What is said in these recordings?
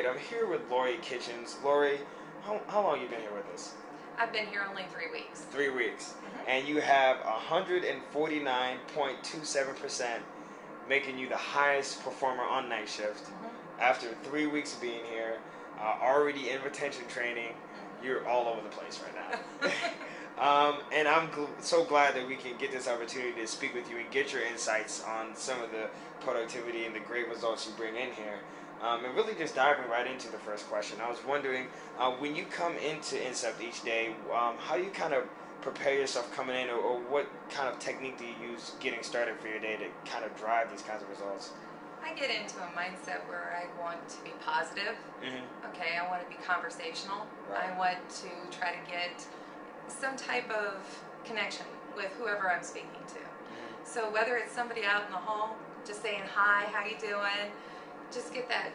great. I'm here with Laurie Kitchens. Laurie, how long you been here with us? I've been here only 3 weeks. 3 weeks. Mm-hmm. And you have 149.27%, making you the highest performer on night shift. Mm-hmm. After 3 weeks of being here, already in retention training, Mm-hmm. you're all over the place right now. And I'm so glad that we can get this opportunity to speak with you and get your insights on some of the productivity and the great results you bring in here. And really just diving right into the first question, I was wondering, when you come into Incept each day, how do you kind of prepare yourself coming in, or what kind of technique do you use getting started for your day to kind of drive these kinds of results? I get into a mindset where I want to be positive. Mm-hmm. Okay, I want to be conversational. Right. I want to try to get some type of connection with whoever I'm speaking to. Mm-hmm. So whether it's somebody out in the hall, just saying hi, how you doing, just get that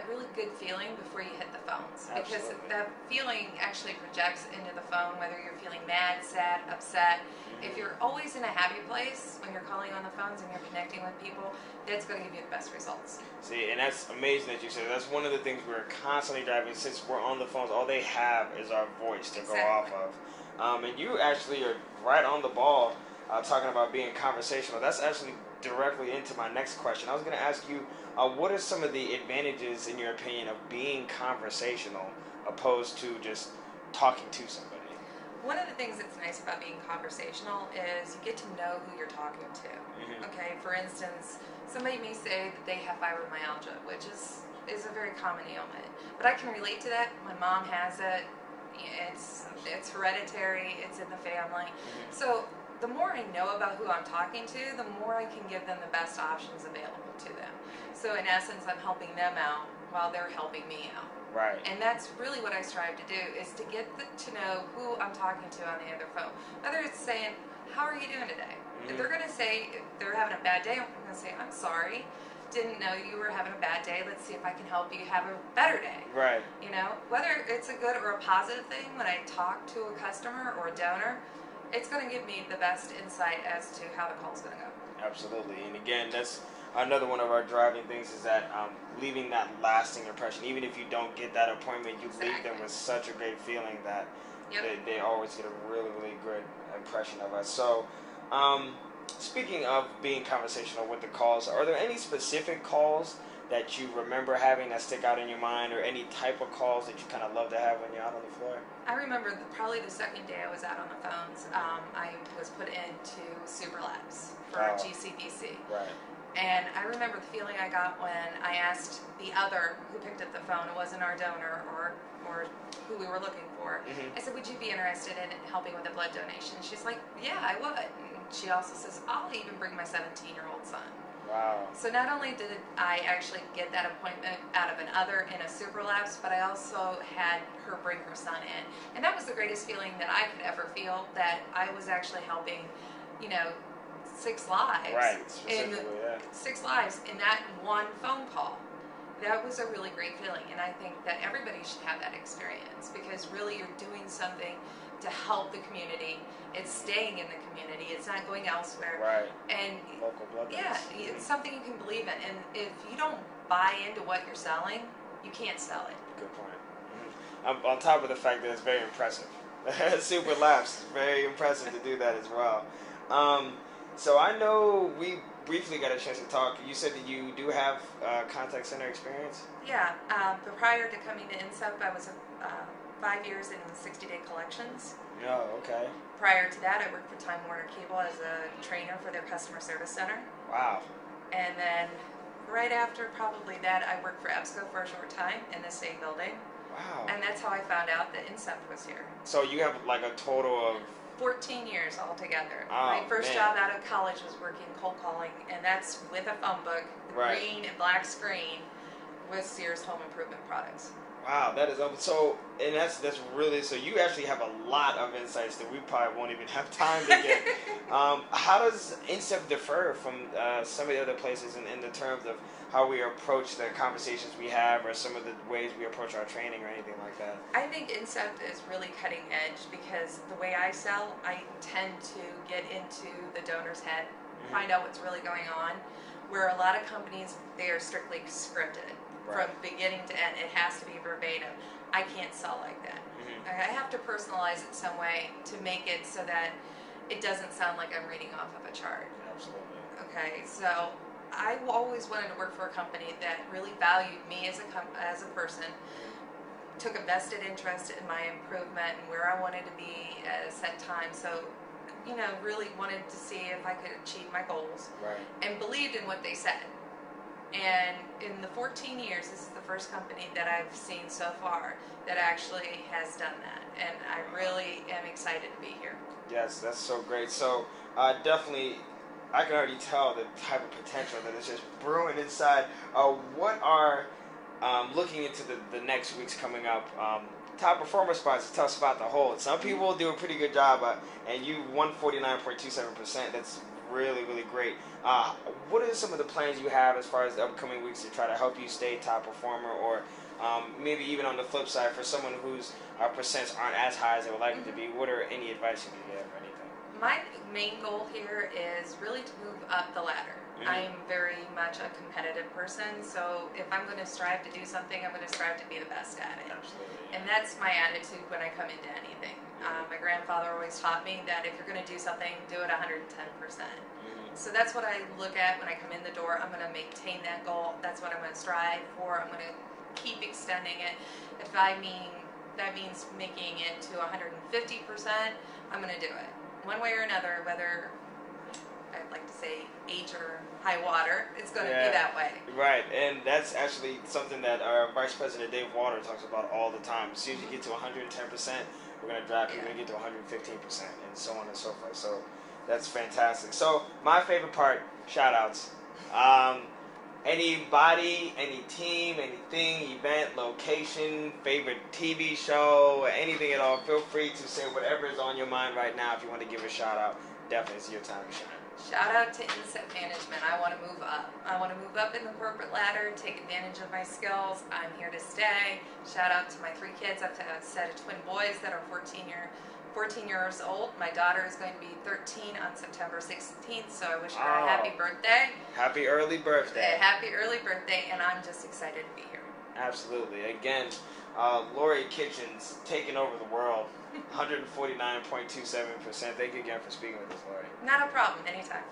really good feeling before you hit the phones. Because Absolutely. that feeling actually projects into the phone, whether you're feeling mad, sad, upset. Mm-hmm. If you're always in a happy place when you're calling on the phones and you're connecting with people, that's going to give you the best results. See, and that's amazing that you said that. That's one of the things we're constantly driving. Since we're on the phones, all they have is our voice to Exactly. go off of. And you actually are right on the ball talking about being conversational. That's actually directly into my next question. I was going to ask you, what are some of the advantages, in your opinion, of being conversational opposed to just talking to somebody? One of the things that's nice about being conversational is you get to know who you're talking to. Mm-hmm. Okay, for instance, somebody may say that they have fibromyalgia, which is a very common ailment. But I can relate to that. My mom has it. It's hereditary. It's in the family. Mm-hmm. So the more I know about who I'm talking to, the more I can give them the best options available to them. So in essence, I'm helping them out while they're helping me out. Right. And that's really what I strive to do, is to get to know who I'm talking to on the other phone. Whether it's saying, how are you doing today? Mm-hmm. If they're going to say they're having a bad day, I'm going to say, I'm sorry. Didn't know you were having a bad day. Let's see if I can help you have a better day. Right. You know, whether it's a good or a positive thing, when I talk to a customer or a donor, it's going to give me the best insight as to how the call's going to go. Absolutely. And again, that's another one of our driving things, is that leaving that lasting impression. Even if you don't get that appointment, you leave them with such a great feeling that they always get a really, really good impression of us. So, speaking of being conversational with the calls, are there any specific calls that you remember having that stick out in your mind, or any type of calls that you kind of love to have when you're out on the floor? I remember probably the second day I was out on the phones, I was put into Super Labs for GCDC. Right. And I remember the feeling I got when I asked the other who picked up the phone, it wasn't our donor or who we were looking for. Mm-hmm. I said, would you be interested in helping with a blood donation? She's like, yeah, I would. And she also says, I'll even bring my 17-year-old son. Wow. So not only did I actually get that appointment out of an other in a Super Labs, but I also had her bring her son in. And that was the greatest feeling that I could ever feel, that I was actually helping, 6 lives. Right. Specifically, yeah. 6 lives in that one phone call. That was a really great feeling, and I think that everybody should have that experience, because really you're doing something to help the community. It's staying in the community. It's not going elsewhere. Right. And local blood yeah, it's something you can believe in. And if you don't buy into what you're selling, you can't sell it. Good point. Mm-hmm. On top of the fact that it's very impressive. Super Labs, very impressive to do that as well. So I know we briefly got a chance to talk. You said that you do have contact center experience? Yeah, but prior to coming to Incept, I was 5 years in 60-day collections. Oh, okay. Prior to that, I worked for Time Warner Cable as a trainer for their customer service center. Wow. And then right after probably that, I worked for EBSCO for a short time in the same building. Wow. And that's how I found out that Incept was here. So you have like a total of 14 years altogether. Oh, my first man. job out of college was working cold calling, and that's with a phone book, the Right. green and black screen with Sears Home Improvement products. Wow, that is so, and that's really, so you actually have a lot of insights that we probably won't even have time to get. How does Incept differ from some of the other places in the terms of how we approach the conversations we have, or some of the ways we approach our training, or anything like that? I think Incept is really cutting edge, because the way I sell, I tend to get into the donor's head, find out what's really going on, where a lot of companies, they are strictly scripted. from beginning to end. It has to be verbatim. I can't sell like that. I have to personalize it some way to make it so that it doesn't sound like I'm reading off of a chart. Absolutely. Okay, so I always wanted to work for a company that really valued me as a person, took a vested interest in my improvement and where I wanted to be at a set time. So, really wanted to see if I could achieve my goals, and believed in what they said. And in the 14 years, this is the first company that I've seen so far that actually has done that. And I really am excited to be here. Yes, that's so great. So definitely, I can already tell the type of potential that is just brewing inside. What are, looking into the next weeks coming up, top performer spots? Tell us about the hold. Some people do a pretty good job, and you won 49.27%. That's really, really great. What are some of the plans you have as far as the upcoming weeks to try to help you stay top performer, or maybe even on the flip side for someone whose percents aren't as high as they would like it to be? What are any advice you can give or anything? My main goal here is really to move up the ladder. I am very much a competitive person, so if I'm going to strive to do something, I'm going to strive to be the best at it. Absolutely. And that's my attitude when I come into anything. My grandfather always taught me that if you're going to do something, do it 110%. So that's what I look at when I come in the door. I'm going to maintain that goal. That's what I'm going to strive for. I'm going to keep extending it. If that means making it to 150%, I'm going to do it. One way or another, whether I'd like to say H or high water, it's going to be that way. Right, and that's actually something that our Vice President Dave Water talks about all the time. As soon as you get to 110%, we're going to drop you, we're going to get to 115%, and so on and so forth. So that's fantastic. So my favorite part, shout outs. Anybody, any team, anything, event, location, favorite TV show, anything at all, feel free to say whatever is on your mind right now. If you want to give a shout out, definitely it's your time to shine. Shout out to Incept Management. I want to move up. I want to move up in the corporate ladder, take advantage of my skills. I'm here to stay. Shout out to my 3 kids. I've got a set of twin boys that are 14 years old. My daughter is going to be 13 on September 16th, so I wish her a happy birthday. Happy early birthday. Happy early birthday, and I'm just excited to be here. Absolutely. Again, Laurie Kitchens taking over the world, 149.27%. Thank you again for speaking with us, Laurie. Not a problem. Anytime.